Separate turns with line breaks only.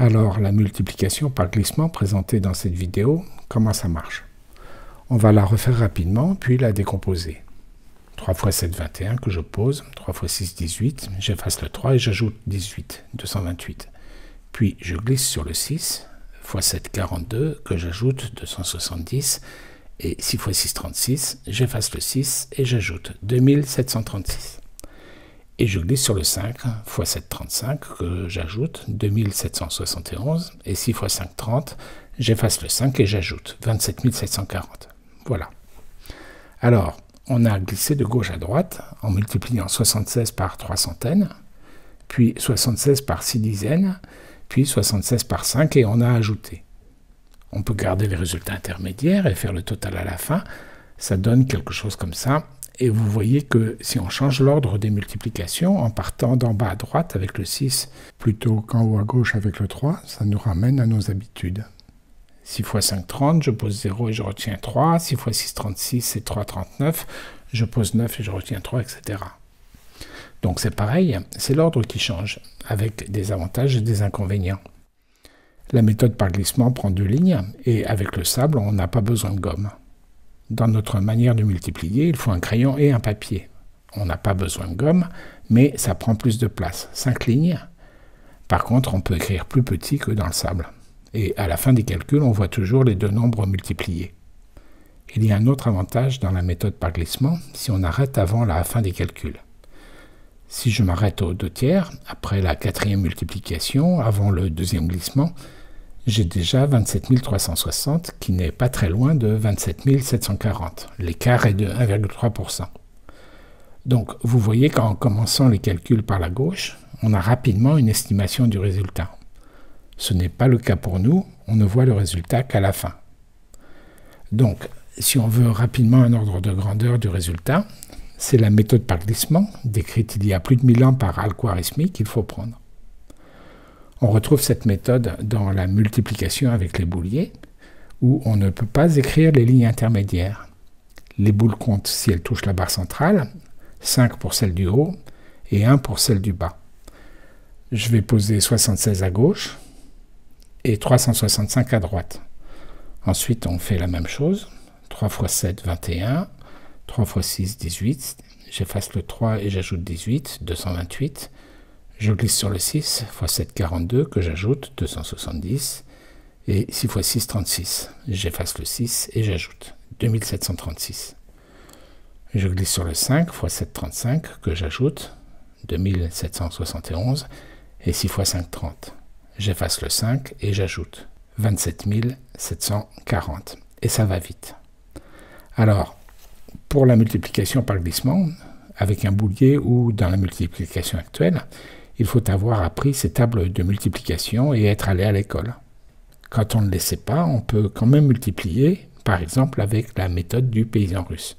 Alors, la multiplication par glissement présentée dans cette vidéo, comment ça marche? On va la refaire rapidement, puis la décomposer. 3 x 7, 21 que je pose, 3 x 6, 18, j'efface le 3 et j'ajoute 18, 228. Puis je glisse sur le 6, x 7, 42, que j'ajoute 270, et 6 x 6, 36, j'efface le 6 et j'ajoute 2736. Et je glisse sur le 5, x 7, 35, que j'ajoute 2771, et 6 x 5, 30, j'efface le 5 et j'ajoute 27 740. Voilà. Alors, on a glissé de gauche à droite en multipliant 76 par 3 centaines, puis 76 par 6 dizaines, puis 76 par 5 et on a ajouté. On peut garder les résultats intermédiaires et faire le total à la fin. Ça donne quelque chose comme ça. Et vous voyez que si on change l'ordre des multiplications, en partant d'en bas à droite avec le 6 plutôt qu'en haut à gauche avec le 3, ça nous ramène à nos habitudes. 6 x 5, 30, je pose 0 et je retiens 3. 6 x 6, 36 et 3, 39. Je pose 9 et je retiens 3, etc. Donc c'est pareil, c'est l'ordre qui change, avec des avantages et des inconvénients. La méthode par glissement prend 2 lignes, et avec le sable, on n'a pas besoin de gomme. Dans notre manière de multiplier, il faut un crayon et un papier. On n'a pas besoin de gomme, mais ça prend plus de place, 5 lignes. Par contre, on peut écrire plus petit que dans le sable. Et à la fin des calculs, on voit toujours les deux nombres multipliés. Il y a un autre avantage dans la méthode par glissement, si on arrête avant la fin des calculs. Si je m'arrête aux 2/3, après la 4e multiplication, avant le 2e glissement, j'ai déjà 27 360, qui n'est pas très loin de 27 740. L'écart est de 1,3%. Donc, vous voyez qu'en commençant les calculs par la gauche, on a rapidement une estimation du résultat. Ce n'est pas le cas pour nous, on ne voit le résultat qu'à la fin. Donc, si on veut rapidement un ordre de grandeur du résultat, c'est la méthode par glissement, décrite il y a plus de 1000 ans par Al-Khwarizmi, qu'il faut prendre. On retrouve cette méthode dans la multiplication avec les bouliers, où on ne peut pas écrire les lignes intermédiaires. Les boules comptent si elles touchent la barre centrale, 5 pour celle du haut et 1 pour celle du bas. Je vais poser 76 à gauche et 365 à droite. Ensuite, on fait la même chose. 3 x 7, 21. 3 x 6, 18. J'efface le 3 et j'ajoute 18, 228. Je glisse sur le 6, x 7, 42, que j'ajoute, 270. Et 6 x 6, 36. J'efface le 6 et j'ajoute, 2736. Je glisse sur le 5, x 7, 35, que j'ajoute, 2771. Et 6 x 5, 30. J'efface le 5 et j'ajoute, 27 740. Et ça va vite. Alors, pour la multiplication par glissement, avec un boulier ou dans la multiplication actuelle, il faut avoir appris ces tables de multiplication et être allé à l'école. Quand on ne le sait pas, on peut quand même multiplier, par exemple avec la méthode du paysan russe.